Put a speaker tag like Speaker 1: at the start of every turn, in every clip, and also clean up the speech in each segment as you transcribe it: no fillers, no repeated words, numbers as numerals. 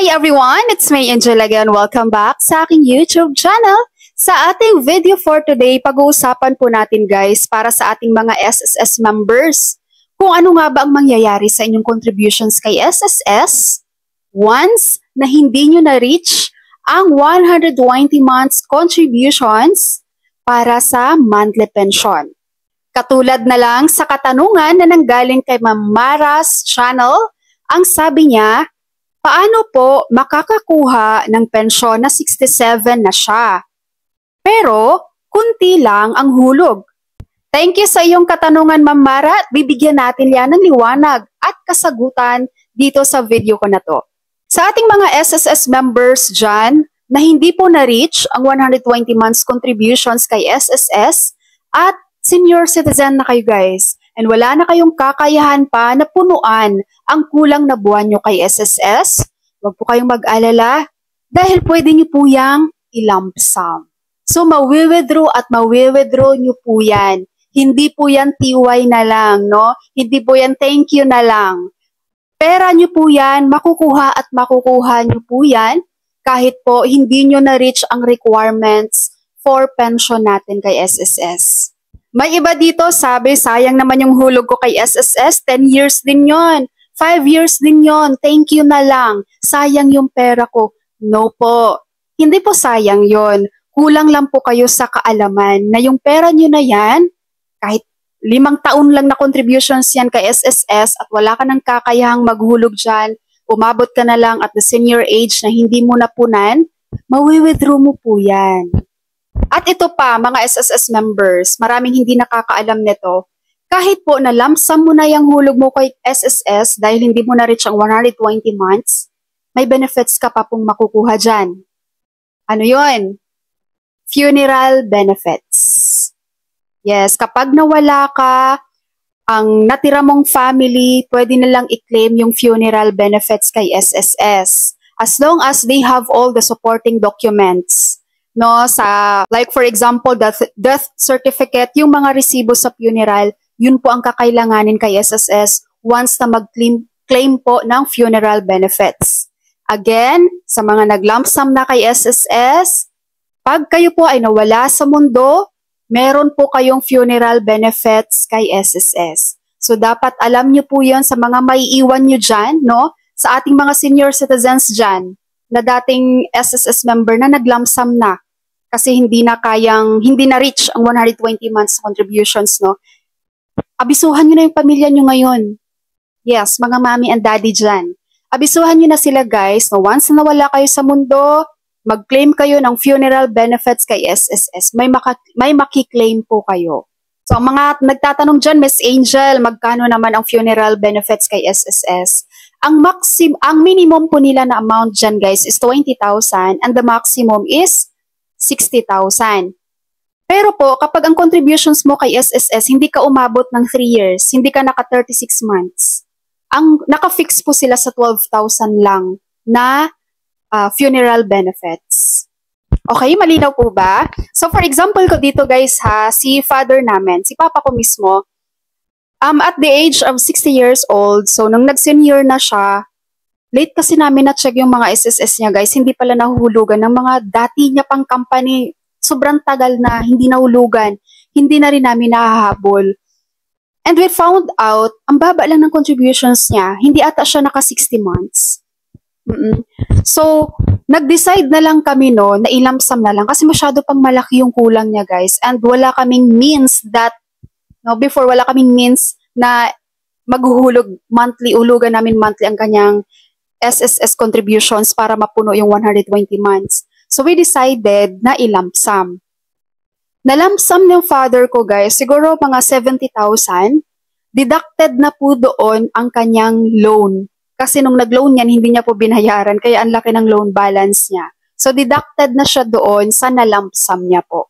Speaker 1: Hi everyone! It's me, Angel again. Welcome back sa aking YouTube channel. Sa ating video for today, pag-uusapan po natin guys para sa ating mga SSS members kung ano nga ba ang mangyayari sa inyong contributions kay SSS once na hindi nyo na-reach ang 120 months contributions para sa monthly pension. Katulad na lang sa katanungan na nanggaling kay Ma'am Mara's channel, ang sabi niya, paano po makakakuha ng pensyon na 67 na siya? Pero, kunti lang ang hulog. Thank you sa iyong katanungan, Ma'am Mara, at bibigyan natin yan ng liwanag at kasagutan dito sa video ko na to. Sa ating mga SSS members dyan, na hindi po na-reach ang 120 months contributions kay SSS at senior citizen na kayo guys, and wala na kayong kakayahan pa na punuan ang kulang na buwan nyo kay SSS, huwag po kayong mag-alala dahil pwede nyo po yang i-lump sum. So, mawi-withdraw at mawi-withdraw nyo po yan. Hindi po yan TY na lang, no? Hindi po yan thank you na lang. Pera nyo po yan, makukuha at makukuha nyo po yan kahit po hindi nyo na-reach ang requirements for pension natin kay SSS. May iba dito, sabi, sayang naman yung hulog ko kay SSS, 10 years din yon, 5 years din yon, thank you na lang, sayang yung pera ko. No po, hindi po sayang yon. Kulang lang po kayo sa kaalaman na yung pera nyo na yan, kahit 5 taon lang na contributions yan kay SSS at wala ka ng kakayahang maghulog dyan, umabot ka na lang at the senior age na hindi mo napunan, mawi-withdraw mo po yan. At ito pa, mga SSS members, maraming hindi nakakaalam nito. Kahit po na lump sum mo na yung hulog mo kay SSS dahil hindi mo na-reach ang 120 months, may benefits ka pa pong makukuha dyan. Ano yon? Funeral benefits. Yes, kapag nawala ka, ang natira mong family, pwede nilang i-claim yung funeral benefits kay SSS. As long as they have all the supporting documents. No, sa like for example, death certificate, yung mga resibo sa funeral, yun po ang kakailanganin kay SSS once na mag-claim po ng funeral benefits. Again, sa mga nag-lump sum na kay SSS, pag kayo po ay nawala sa mundo, meron po kayong funeral benefits kay SSS. So dapat alam nyo po yun sa mga maiiwan nyo dyan, no? Sa ating mga senior citizens dyan, na dating SSS member na nag-lump sum na kasi hindi na reach ang 120 months contributions, no? Abisuhan nyo na yung pamilya nyo ngayon. Yes, mga mommy and daddy dyan. Abisuhan nyo na sila guys, no? Once na nawala kayo sa mundo, mag-claim kayo ng funeral benefits kay SSS. May maki-claim po kayo. So, ang mga nagtatanong dyan, Miss Angel, magkano naman ang funeral benefits kay SSS? Ang minimum po nila na amount dyan, guys, is 20,000 and the maximum is 60,000. Pero po, kapag ang contributions mo kay SSS, hindi ka umabot ng 3 years, hindi ka naka 36 months, ang naka-fix po sila sa 12,000 lang na funeral benefits. Okay, malinaw po ba? So for example ko dito guys ha, si father namin, si papa ko mismo, at the age of 60 years old, so nung nag-senior na siya, late kasi namin na-check yung mga SSS niya guys, hindi pala nahuhulugan ng mga dati niya pang company, sobrang tagal na, hindi nahulugan, hindi na rin namin nahahabol. And we found out, ang baba lang ng contributions niya, hindi ata siya naka 60 months. So, nag-decide na lang kami na i-lump sum na lang kasi masyado pang malaki yung kulang niya guys and wala kaming means that, before wala kaming means na maghuhulog monthly, ulugan namin monthly ang kanyang SSS contributions para mapuno yung 120 months. So, we decided na i-lump sum. Na-lump sum ng father ko guys, siguro mga 70,000, deducted na po doon ang kanyang loan. Kasi nung nag-loan yan, hindi niya po binayaran, kaya ang laki ng loan balance niya. So, deducted na siya doon sa na-lump sum niya po.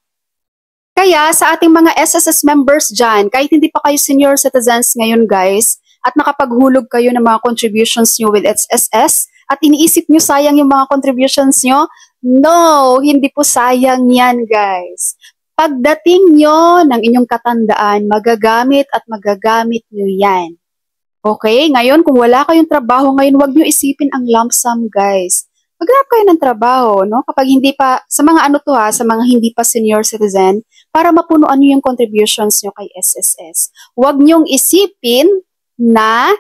Speaker 1: Kaya, sa ating mga SSS members dyan, kahit hindi pa kayo senior citizens ngayon guys, at nakapaghulog kayo ng mga contributions nyo with SSS, at iniisip nyo sayang yung mga contributions nyo, no, hindi po sayang yan guys. Pagdating nyo ng inyong katandaan, magagamit at magagamit nyo yan. Okay, ngayon kung wala kayong trabaho ngayon, huwag niyo isipin ang lump sum, guys. Maghanap kayo ng trabaho, no? Kapag hindi pa, sa mga ano to ha, sa mga hindi pa senior citizen, para mapunuan niyo yung contributions niyo kay SSS. Huwag niyong isipin na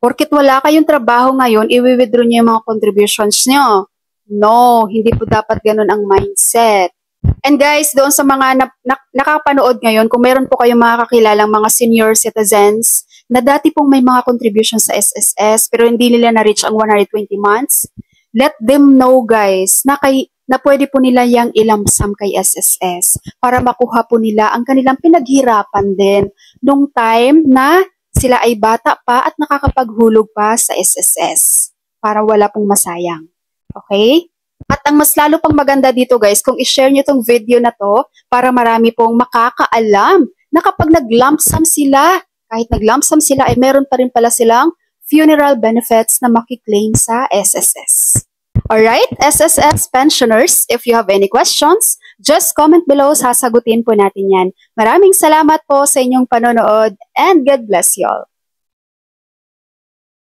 Speaker 1: porket wala kayong trabaho ngayon, i-withdraw niyo yung mga contributions niyo. No, hindi po dapat ganun ang mindset. And guys, doon sa mga nakapanood ngayon, kung meron po kayong mga kakilalang mga senior citizens na dati pong may mga contributions sa SSS pero hindi nila na-reach ang 120 months, let them know guys na pwede po nila yang ilamsam kay SSS para makuha po nila ang kanilang pinaghirapan din nung time na sila ay bata pa at nakakapaghulog pa sa SSS para wala pong masayang. Okay? At ang mas lalo pang maganda dito guys, kung i-share nyo itong video na to para marami pong makakaalam na kapag nag-lump sum sila, kahit nag-lump sum sila ay meron pa rin pala silang funeral benefits na makiklaim sa SSS. Alright, SSS pensioners, if you have any questions, just comment below, sasagutin po natin yan. Maraming salamat po sa inyong panonood and God bless you all.